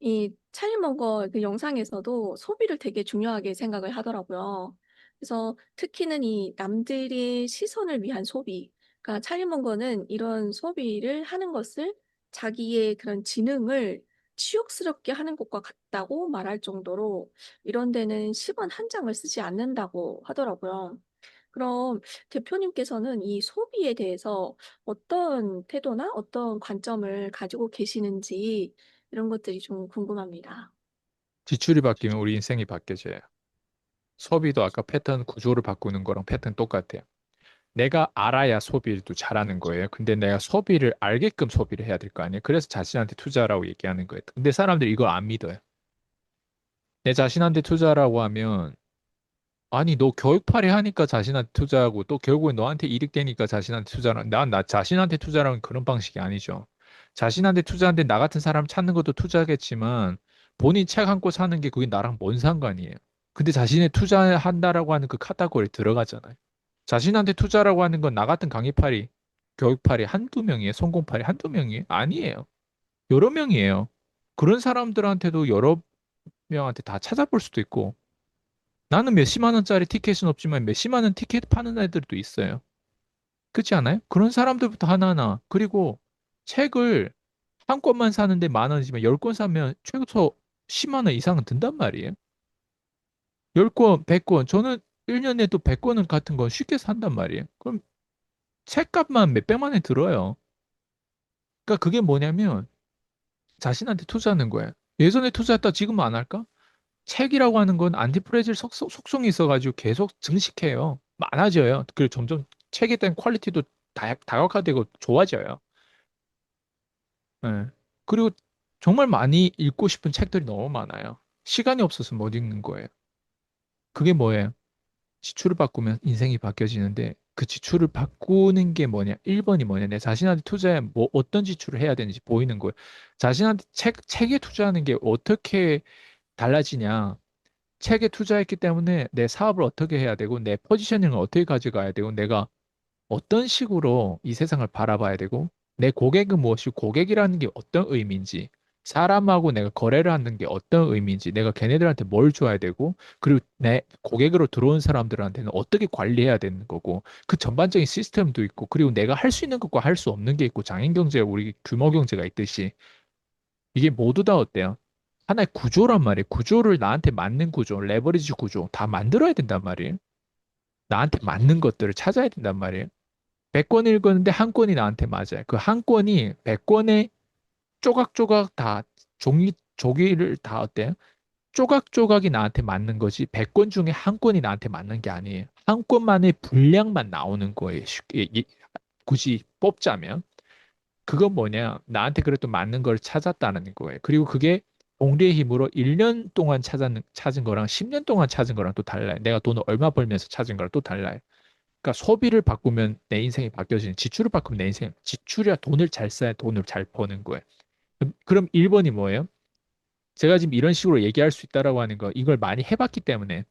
이 찰리머거 그 영상에서도 소비를 되게 중요하게 생각을 하더라고요. 그래서 특히는 이 남들의 시선을 위한 소비. 그러니까 찰리머거는 이런 소비를 하는 것을 자기의 그런 지능을 치욕스럽게 하는 것과 같다고 말할 정도로 이런 데는 10원 한 장을 쓰지 않는다고 하더라고요. 그럼 대표님께서는 이 소비에 대해서 어떤 태도나 어떤 관점을 가지고 계시는지 이런 것들이 좀 궁금합니다. 지출이 바뀌면 우리 인생이 바뀌어져요. 소비도 아까 패턴 구조를 바꾸는 거랑 패턴 똑같아요. 내가 알아야 소비를 또 잘하는 거예요. 근데 내가 소비를 알게끔 소비를 해야 될 거 아니에요. 그래서 자신한테 투자라고 얘기하는 거예요. 근데 사람들이 이걸 안 믿어요. 내 자신한테 투자라고 하면 아니 너 교육팔이 하니까 자신한테 투자하고 또 결국엔 너한테 이득 되니까 자신한테 투자라. 나 자신한테 투자라는 그런 방식이 아니죠. 자신한테 투자하는데 나 같은 사람 찾는 것도 투자겠지만 본인 책 한 권 사는 게 그게 나랑 뭔 상관이에요. 근데 자신의 투자한다라고 하는 그 카테고리에 들어가잖아요. 자신한테 투자라고 하는 건 나 같은 강의팔이, 교육팔이 한두 명이에요. 성공팔이 한두 명이에요. 아니에요. 여러 명이에요. 그런 사람들한테도 여러 명한테 다 찾아볼 수도 있고 나는 몇십만 원짜리 티켓은 없지만 몇십만 원 티켓 파는 애들도 있어요. 그렇지 않아요? 그런 사람들부터 하나하나. 그리고 책을 한 권만 사는데 만 원이지만 열 권 사면 최소 10만 원 이상은 든단 말이에요. 열 권, 백 권. 저는 1년에도 100권은 같은 거 쉽게 산단 말이에요. 그럼 책값만 몇백만 원 들어요. 그러니까 그게 뭐냐면 자신한테 투자하는 거예요. 예전에 투자했다 지금은 안 할까? 책이라고 하는 건 안티프레질 속성이 있어가지고 계속 증식해요. 많아져요. 그리고 점점 책에 대한 퀄리티도 다각화되고 좋아져요. 예. 그리고 정말 많이 읽고 싶은 책들이 너무 많아요. 시간이 없어서 못 읽는 거예요. 그게 뭐예요? 지출을 바꾸면 인생이 바뀌어지는데 그 지출을 바꾸는 게 뭐냐? 1번이 뭐냐? 내 자신한테 투자해 뭐 어떤 지출을 해야 되는지 보이는 거예요. 자신한테 책에 투자하는 게 어떻게 달라지냐? 책에 투자했기 때문에 내 사업을 어떻게 해야 되고 내 포지셔닝을 어떻게 가져가야 되고 내가 어떤 식으로 이 세상을 바라봐야 되고 내 고객은 무엇이고 고객이라는 게 어떤 의미인지 사람하고 내가 거래를 하는 게 어떤 의미인지 내가 걔네들한테 뭘 줘야 되고 그리고 내 고객으로 들어온 사람들한테는 어떻게 관리해야 되는 거고 그 전반적인 시스템도 있고 그리고 내가 할 수 있는 것과 할 수 없는 게 있고 장인 경제와 우리 규모 경제가 있듯이 이게 모두 다 어때요? 하나의 구조란 말이에요. 구조를 나한테 맞는 구조, 레버리지 구조 다 만들어야 된단 말이에요. 나한테 맞는 것들을 찾아야 된단 말이에요. 100권 읽었는데 한 권이 나한테 맞아요. 그 한 권이 100권의 조각조각 다 조기를 다 어때요? 조각조각이 나한테 맞는 거지 100권 중에 한 권이 나한테 맞는 게 아니에요. 한 권만의 분량만 나오는 거예요. 쉽게 굳이 뽑자면. 그건 뭐냐? 나한테 그래도 맞는 걸 찾았다는 거예요. 그리고 그게 동리의 힘으로 1년 동안 찾은 거랑 10년 동안 찾은 거랑 또 달라요. 내가 돈을 얼마 벌면서 찾은 거랑 또 달라요. 그러니까 소비를 바꾸면 내 인생이 바뀌어지는 지출을 바꾸면 내 인생 지출이야 돈을 잘 써야 돈을 잘 버는 거예요. 그럼 1번이 뭐예요? 제가 지금 이런 식으로 얘기할 수 있다라고 하는 거 이걸 많이 해봤기 때문에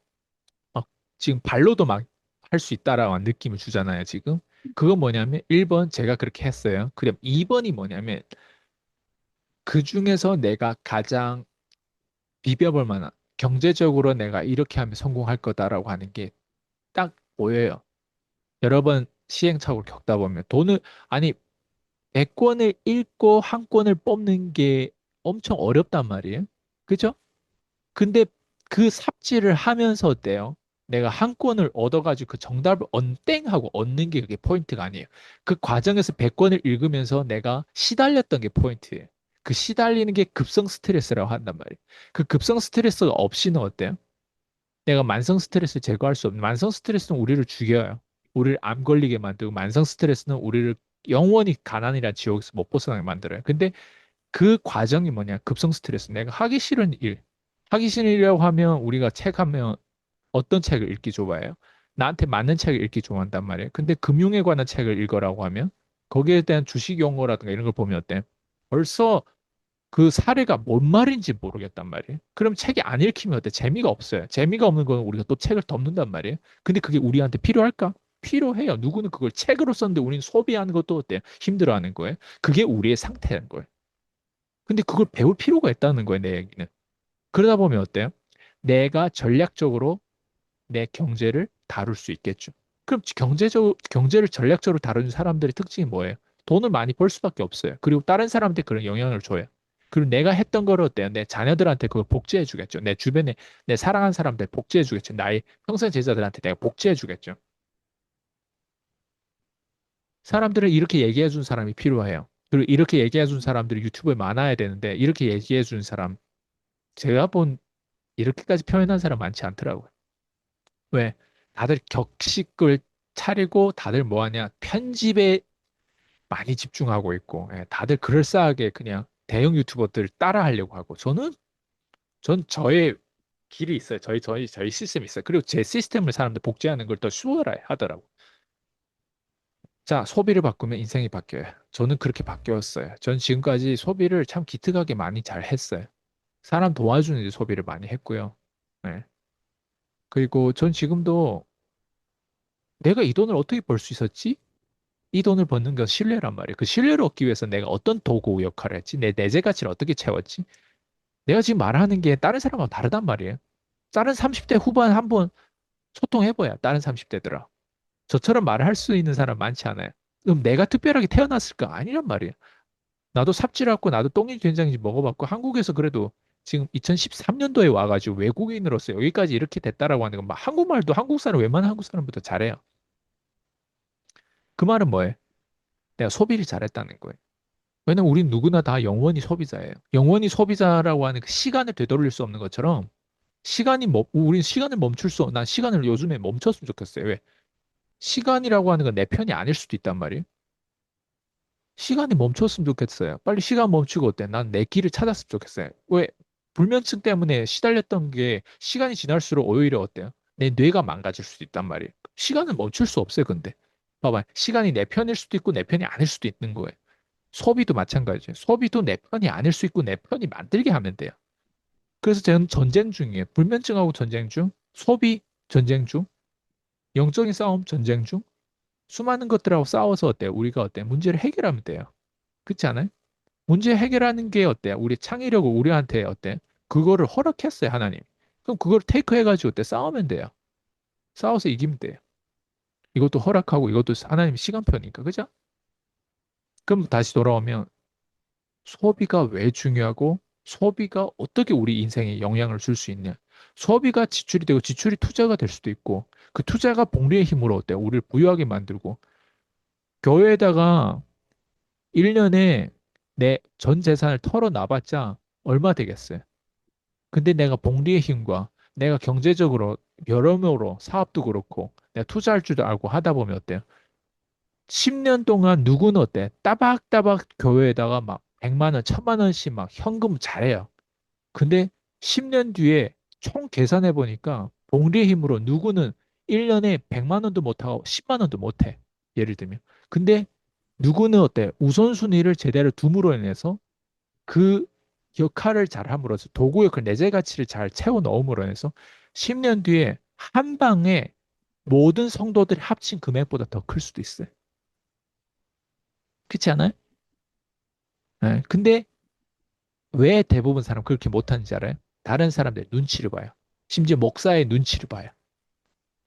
막 지금 발로도 막 할 수 있다라고 하는 느낌을 주잖아요, 지금. 그건 뭐냐면 1번 제가 그렇게 했어요. 그럼 2번이 뭐냐면 그 중에서 내가 가장 비벼볼 만한 경제적으로 내가 이렇게 하면 성공할 거다라고 하는 게 딱 보여요. 여러 번 시행착오를 겪다 보면 돈을 아니 100권을 읽고 한 권을 뽑는 게 엄청 어렵단 말이에요. 그죠? 근데 그 삽질을 하면서 어때요? 내가 한 권을 얻어가지고 그 정답을 언땡 하고 얻는 게 그게 포인트가 아니에요. 그 과정에서 100권을 읽으면서 내가 시달렸던 게 포인트예요. 그 시달리는 게 급성 스트레스라고 한단 말이에요. 그 급성 스트레스가 없이는 어때요? 내가 만성 스트레스를 제거할 수 없는 만성 스트레스는 우리를 죽여요. 우리를 암 걸리게 만들고 만성 스트레스는 우리를 영원히 가난이란 지옥에서 못 벗어나게 만들어요. 근데 그 과정이 뭐냐? 급성 스트레스. 내가 하기 싫은 일. 하기 싫은 일이라고 하면 우리가 책 하면 어떤 책을 읽기 좋아해요? 나한테 맞는 책을 읽기 좋아한단 말이에요. 근데 금융에 관한 책을 읽어라고 하면 거기에 대한 주식 용어라든가 이런 걸 보면 어때? 벌써 그 사례가 뭔 말인지 모르겠단 말이에요. 그럼 책이 안 읽히면 어때? 재미가 없어요. 재미가 없는 건 우리가 또 책을 덮는단 말이에요. 근데 그게 우리한테 필요할까? 필요해요. 누구는 그걸 책으로 썼는데 우리는 소비하는 것도 어때요? 힘들어하는 거예요. 그게 우리의 상태인 거예요. 근데 그걸 배울 필요가 있다는 거예요, 내 얘기는. 그러다 보면 어때요? 내가 전략적으로 내 경제를 다룰 수 있겠죠. 그럼 경제를 전략적으로 다루는 사람들의 특징이 뭐예요? 돈을 많이 벌 수밖에 없어요. 그리고 다른 사람한테 그런 영향을 줘요. 그리고 내가 했던 거를 어때요? 내 자녀들한테 그걸 복제해 주겠죠. 내 주변에 내 사랑하는 사람들 복제해 주겠죠. 나의 평생 제자들한테 내가 복제해 주겠죠. 사람들은 이렇게 얘기해 준 사람이 필요해요. 그리고 이렇게 얘기해 준 사람들이 유튜브에 많아야 되는데 이렇게 얘기해 준 사람 제가 본 이렇게까지 표현한 사람 많지 않더라고요. 왜? 다들 격식을 차리고 다들 뭐 하냐? 편집에 많이 집중하고 있고, 예, 다들 그럴싸하게 그냥 대형 유튜버들 따라 하려고 하고, 전 저의 길이 있어요. 저희 시스템이 있어요. 그리고 제 시스템을 사람들 복제하는 걸 더 수월해 하더라고. 자, 소비를 바꾸면 인생이 바뀌어요. 저는 그렇게 바뀌었어요. 전 지금까지 소비를 참 기특하게 많이 잘 했어요. 사람 도와주는 데 소비를 많이 했고요. 네. 그리고 전 지금도 내가 이 돈을 어떻게 벌 수 있었지? 이 돈을 버는 건 신뢰란 말이에요. 그 신뢰를 얻기 위해서 내가 어떤 도구 역할을 했지? 내 내재 가치를 어떻게 채웠지? 내가 지금 말하는 게 다른 사람하고 다르단 말이에요. 다른 30대 후반 한번 소통해봐야 다른 30대들아. 저처럼 말을 할 수 있는 사람 많지 않아요. 그럼 내가 특별하게 태어났을까? 아니란 말이에요. 나도 삽질했고 나도 똥인지 된장인지 먹어봤고 한국에서 그래도 지금 2013년도에 와가지고 외국인으로서 여기까지 이렇게 됐다라고 하는 건 막 한국말도 한국 사람 웬만한 한국 사람보다 잘해요. 그 말은 뭐예요? 내가 소비를 잘했다는 거예요. 왜냐면 우린 누구나 다 영원히 소비자예요. 영원히 소비자라고 하는 그 시간을 되돌릴 수 없는 것처럼 우린 시간을 난 시간을 요즘에 멈췄으면 좋겠어요. 왜? 시간이라고 하는 건 내 편이 아닐 수도 있단 말이에요. 시간이 멈췄으면 좋겠어요. 빨리 시간 멈추고 어때? 난 내 길을 찾았으면 좋겠어요. 왜? 불면증 때문에 시달렸던 게 시간이 지날수록 오히려 어때요? 내 뇌가 망가질 수도 있단 말이에요. 시간은 멈출 수 없어요, 근데. 봐봐. 시간이 내 편일 수도 있고 내 편이 아닐 수도 있는 거예요. 소비도 마찬가지예요. 소비도 내 편이 아닐 수 있고 내 편이 만들게 하면 돼요. 그래서 저는 전쟁 중이에요. 불면증하고 전쟁 중, 소비 전쟁 중, 영적인 싸움 전쟁 중, 수많은 것들하고 싸워서 어때요? 우리가 어때요? 문제를 해결하면 돼요. 그렇지 않아요? 문제 해결하는 게 어때요? 우리 창의력을 우리한테 어때요? 그거를 허락했어요, 하나님. 그럼 그걸 테이크 해가지고 어때? 싸우면 돼요. 싸워서 이기면 돼요. 이것도 허락하고 이것도 하나님 시간표니까, 그죠? 그럼 다시 돌아오면 소비가 왜 중요하고 소비가 어떻게 우리 인생에 영향을 줄 수 있냐? 소비가 지출이 되고 지출이 투자가 될 수도 있고 그 투자가 복리의 힘으로 어때? 우리를 부유하게 만들고 교회에다가 1년에 내 전 재산을 털어놔봤자 얼마 되겠어요? 근데 내가 복리의 힘과 내가 경제적으로 여러모로 사업도 그렇고 내가 투자할 줄도 알고 하다 보면 어때요? 10년 동안 누구는 어때? 따박따박 교회에다가 막 100만 원, 1000만 원씩 막 현금 잘해요. 근데 10년 뒤에 총 계산해 보니까 복리의 힘으로 누구는 1년에 100만 원도 못하고 10만 원도 못해. 예를 들면. 근데 누구는 어때? 우선순위를 제대로 둠으로 인해서 그 역할을 잘 함으로써 도구 역할 내재 가치를 잘 채워 넣음으로 인해서 10년 뒤에 한 방에 모든 성도들이 합친 금액보다 더 클 수도 있어요. 그렇지 않아요? 네. 근데 왜 대부분 사람 그렇게 못하는지 알아요? 다른 사람들 눈치를 봐요. 심지어 목사의 눈치를 봐요.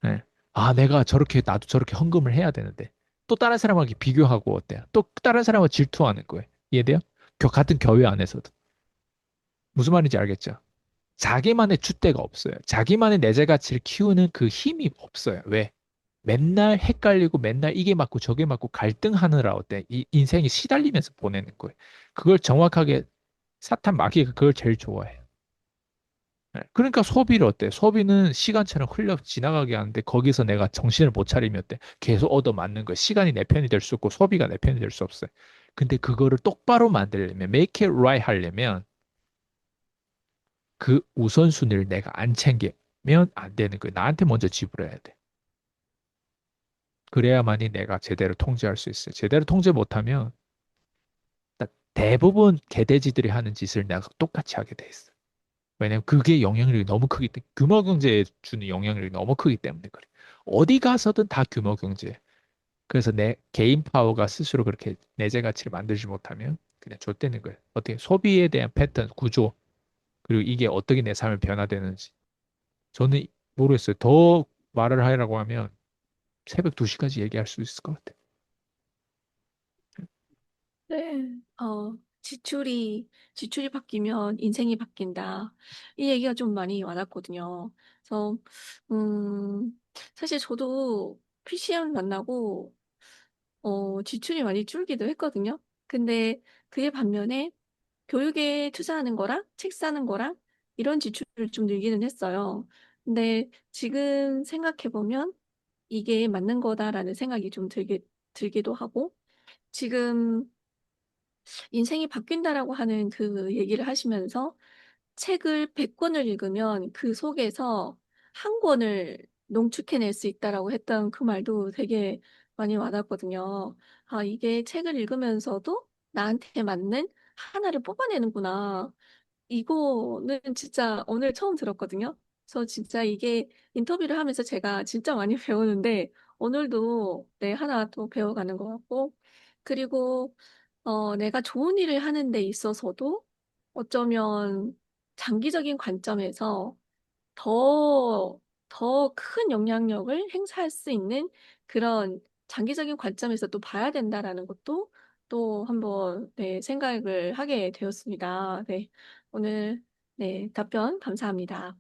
네. 아, 나도 저렇게 헌금을 해야 되는데. 또 다른 사람하고 비교하고 어때요? 또 다른 사람하고 질투하는 거예요. 이해돼요? 같은 교회 안에서도. 무슨 말인지 알겠죠? 자기만의 줏대가 없어요. 자기만의 내재 가치를 키우는 그 힘이 없어요. 왜? 맨날 헷갈리고 맨날 이게 맞고 저게 맞고 갈등하느라 어때? 이 인생이 시달리면서 보내는 거예요. 그걸 정확하게 사탄 마귀가 그걸 제일 좋아해요. 네. 그러니까 소비를 어때? 소비는 시간처럼 흘려 지나가게 하는데 거기서 내가 정신을 못 차리면 어때? 계속 얻어맞는 거예요. 시간이 내 편이 될 수 없고 소비가 내 편이 될 수 없어요. 근데 그거를 똑바로 만들려면 make it right 하려면 그 우선순위를 내가 안 챙기면 안 되는 거예요. 나한테 먼저 지불해야 돼. 그래야만이 내가 제대로 통제할 수 있어요. 제대로 통제 못하면 대부분 개돼지들이 하는 짓을 내가 똑같이 하게 돼 있어. 왜냐면 그게 영향력이 너무 크기 때문에 규모 경제에 주는 영향력이 너무 크기 때문에 그래. 어디 가서든 다 규모 경제. 그래서 내 개인 파워가 스스로 그렇게 내재 가치를 만들지 못하면 그냥 줬다는 거예요. 어떻게 소비에 대한 패턴, 구조, 그리고 이게 어떻게 내 삶을 변화되는지. 저는 모르겠어요. 더 말을 하라고 하면 새벽 2시까지 얘기할 수 있을 것 같아요. 네. 지출이 바뀌면 인생이 바뀐다. 이 얘기가 좀 많이 와닿거든요. 그래서, 음, 사실 저도 PCM 만나고, 지출이 많이 줄기도 했거든요. 근데 그에 반면에 교육에 투자하는 거랑 책 사는 거랑 이런 지출을 좀 늘기는 했어요. 근데 지금 생각해보면 이게 맞는 거다라는 생각이 좀 들기도 하고, 지금 인생이 바뀐다라고 하는 그 얘기를 하시면서 책을 100권을 읽으면 그 속에서 한 권을 농축해낼 수 있다라고 했던 그 말도 되게 많이 와닿거든요. '아 이게 책을 읽으면서도 나한테 맞는 하나를 뽑아내는구나.' 이거는 진짜 오늘 처음 들었거든요. 그래서 진짜 이게 인터뷰를 하면서 제가 진짜 많이 배우는데 오늘도 네 하나 또 배워가는 것 같고 그리고 내가 좋은 일을 하는 데 있어서도 어쩌면 장기적인 관점에서 더 더 큰 영향력을 행사할 수 있는 그런 장기적인 관점에서 또 봐야 된다라는 것도 또 한번 네 생각을 하게 되었습니다. 네. 오늘 네 답변 감사합니다.